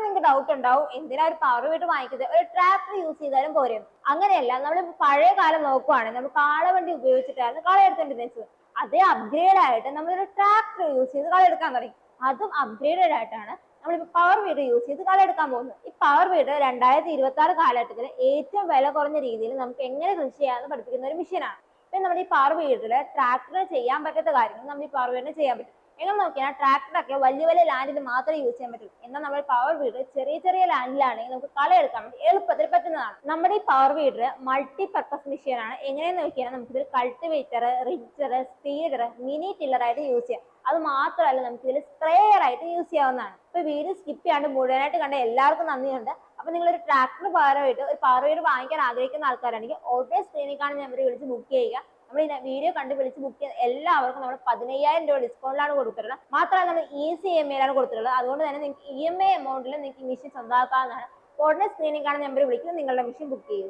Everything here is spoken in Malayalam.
നിങ്ങൾക്ക് ഡൗട്ട് ഉണ്ടാവും, എന്തിനാ ഒരു പവർ വീട് വാങ്ങിക്കുന്നത്, ഒരു ട്രാക്ടർ യൂസ് ചെയ്താലും പോരെ? അങ്ങനെയല്ല, നമ്മൾ പഴയ കാലം നോക്കുവാണെങ്കിൽ നമ്മൾ കാളവണ്ടി ഉപയോഗിച്ചിട്ടായിരുന്നു കള എടുത്തോണ്ടിരുന്നത്. അതേ അപ്ഗ്രേഡ് ആയിട്ട് നമ്മളൊരു ട്രാക്ടർ യൂസ് ചെയ്ത് കള എടുക്കാൻ തുടങ്ങി. അതും അപ്ഗ്രേഡഡ് ആയിട്ടാണ് നമ്മളിപ്പോ പവർ വീട് യൂസ് ചെയ്ത് കള എടുക്കാൻ പോകുന്നത്. ഈ പവർ വീട് 2026 കാലഘട്ടത്തിൽ ഏറ്റവും വില കുറഞ്ഞ രീതിയിൽ നമുക്ക് എങ്ങനെ കൃഷി ചെയ്യാമെന്ന് പഠിപ്പിക്കുന്ന ഒരു മിഷനാണ്. പിന്നെ നമ്മുടെ ഈ പവർ വീട്ടില് ട്രാക്ടറിന് ചെയ്യാൻ പറ്റാത്ത കാര്യങ്ങൾ നമ്മൾ ഈ പവർ വീടിന് ചെയ്യാൻ പറ്റും. എങ്ങനെ നോക്കിയാൽ ട്രാക്ടറൊക്കെ വലിയ വലിയ ലാൻഡിൽ മാത്രമേ യൂസ് ചെയ്യാൻ പറ്റൂ. എന്നാൽ നമ്മൾ പവർ വീട് ചെറിയ ചെറിയ ലാൻഡിലാണെങ്കിൽ നമുക്ക് കളയെടുക്കാൻ വേണ്ടി എളുപ്പത്തിൽ പറ്റുന്നതാണ്. നമ്മുടെ ഈ പവർ വീടർ മൾട്ടി പർപ്പസ് മെഷീനാണ്. എങ്ങനെയെന്ന് നോക്കിയാൽ നമുക്കിതിൽ cultivator, richer, speeder, mini tiller ആയിട്ട് യൂസ് ചെയ്യാം. അത് മാത്രമല്ല, നമുക്ക് ഇതിൽ സ്പ്രേയർ ആയിട്ട് യൂസ് ചെയ്യാവുന്നതാണ്. ഇപ്പൊ വീഡിയോ സ്കിപ്പ് ചെയ്യാണ്ട് മുഴുവനായിട്ട് കണ്ട എല്ലാവർക്കും നന്ദിയുണ്ട്. അപ്പൊ നിങ്ങൾ ഒരു ട്രാക്ടർ പകരമായിട്ട് ഒരു പവർ വീട് വാങ്ങിക്കാൻ ആഗ്രഹിക്കുന്ന ആൾക്കാരാണെങ്കിൽ ഓട്ടോ സ്ക്രീനിൽ കാണുന്ന നമ്പർ വിളിച്ച് ബുക്ക് ചെയ്യുക. നമ്മൾ ഈ വീഡിയോ കണ്ട് വിളിച്ച് ബുക്ക് ചെയ്യുന്ന എല്ലാവർക്കും നമ്മൾ 15,000 രൂപ ഡിസ്കൗണ്ടിലാണ് കൊടുത്തിട്ടുള്ളത്. മാത്രമല്ല നമ്മൾ ഈസി EMI ലാണ് കൊടുത്തിട്ടുള്ളത്. അതുകൊണ്ട് തന്നെ നിങ്ങൾക്ക് EMI എമൗണ്ടിൽ നിങ്ങൾക്ക് മെഷീൻ സ്വന്തമാക്കാവുന്നതാണ്. ഉടനെ സ്ക്രീനിൽ കാണുന്ന നമ്പർ വിളിക്കുന്നത് നിങ്ങളുടെ മെഷീൻ ബുക്ക് ചെയ്യും.